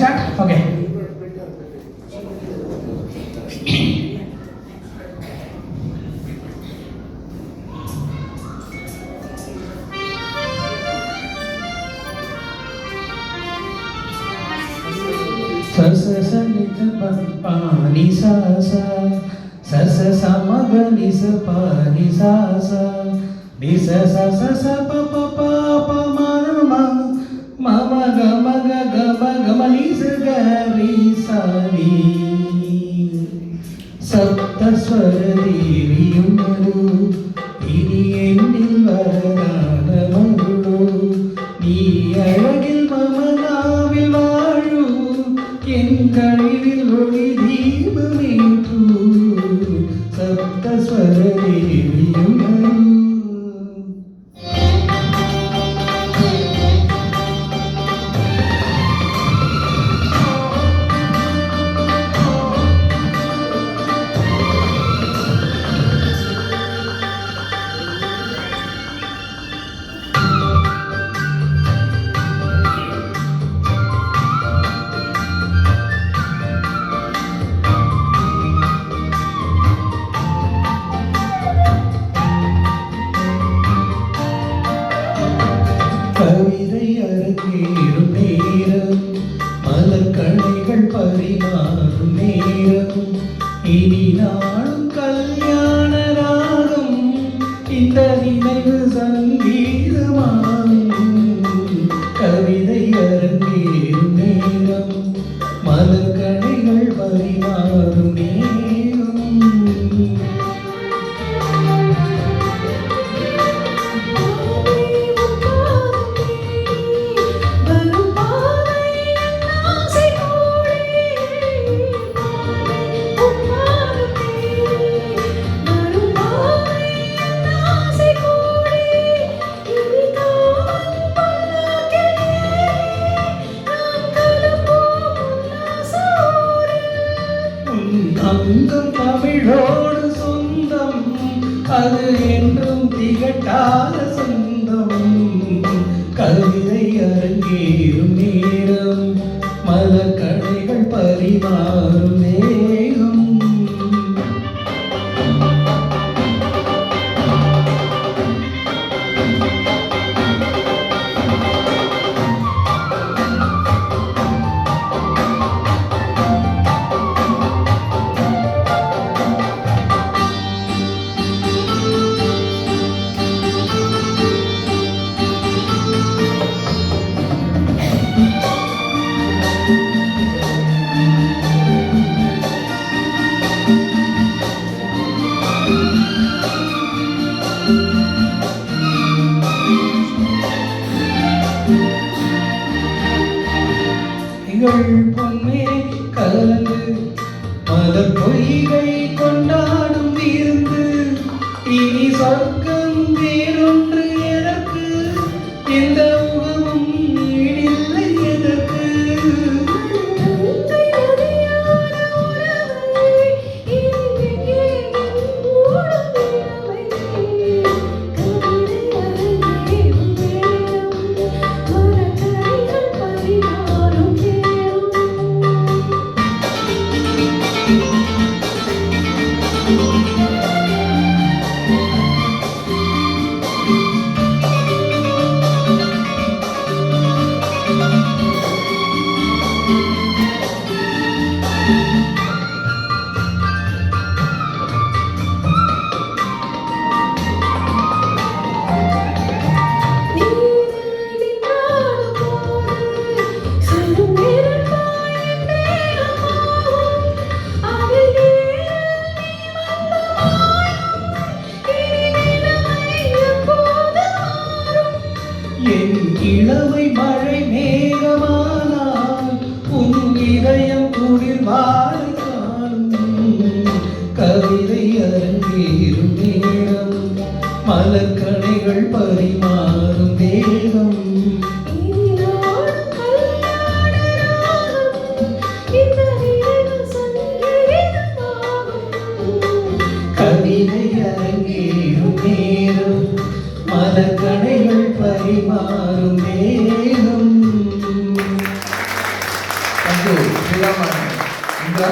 start? Okay. Sa sa sa ni sa pa ni sa sa sa sa sa ma ga ni sa pa ni sa sa ni sa sa sa sa pa pa pa pa ma ma ma ma ga ma ni sa ga ri sa ni சப்தஸ்வர தேவியுமரு இனி எண்ணில் வரதான மருளோ நீ அழகில் மமனாவில் வாழு என் கழிவில் ஒளி தீபமேற்று சப்தஸ்வர தேவியுமரு. கவிதை அரங்கேறும் நேரம் மலர் கணைகள் பரிமாறும் நேரம் இனி நாளும் கல்யாண ராகம் இந்த நினைவு சங்கீதமாகும். கவிதை அரங்கேறும் நேரம் மலர் கணைகள் பரிமாறும் நேரம் அங்கம் தமிழோடு சொந்தம் அது என்றும் திகட்டாத சொந்தம். கவிதை அரங்கேறும் நேரம் மலர் கணைகள் பரிமாறும் நேரம். பொன்னே கலந்து மலர் பொய்கை கொண்டாடும் விருந்து இனி சொர்க்கம் வேறொன்று எனக்கு எந்த முகமும் ஈடில்லை எனக்கு. என் இளமை மழை மேகமானால் உன் இதயம் குளிர் வாழை காணும். கவிதை அரங்கேறும் நேரம் மலர் கணைகள் பரிமாறும் தேகம். கவிதை அரங்கேறும் நேரம் மலர் கணைகள் பரிமாறும் நேரம். தேங்க்யூ ஸ்ரீராம் இந்திரா.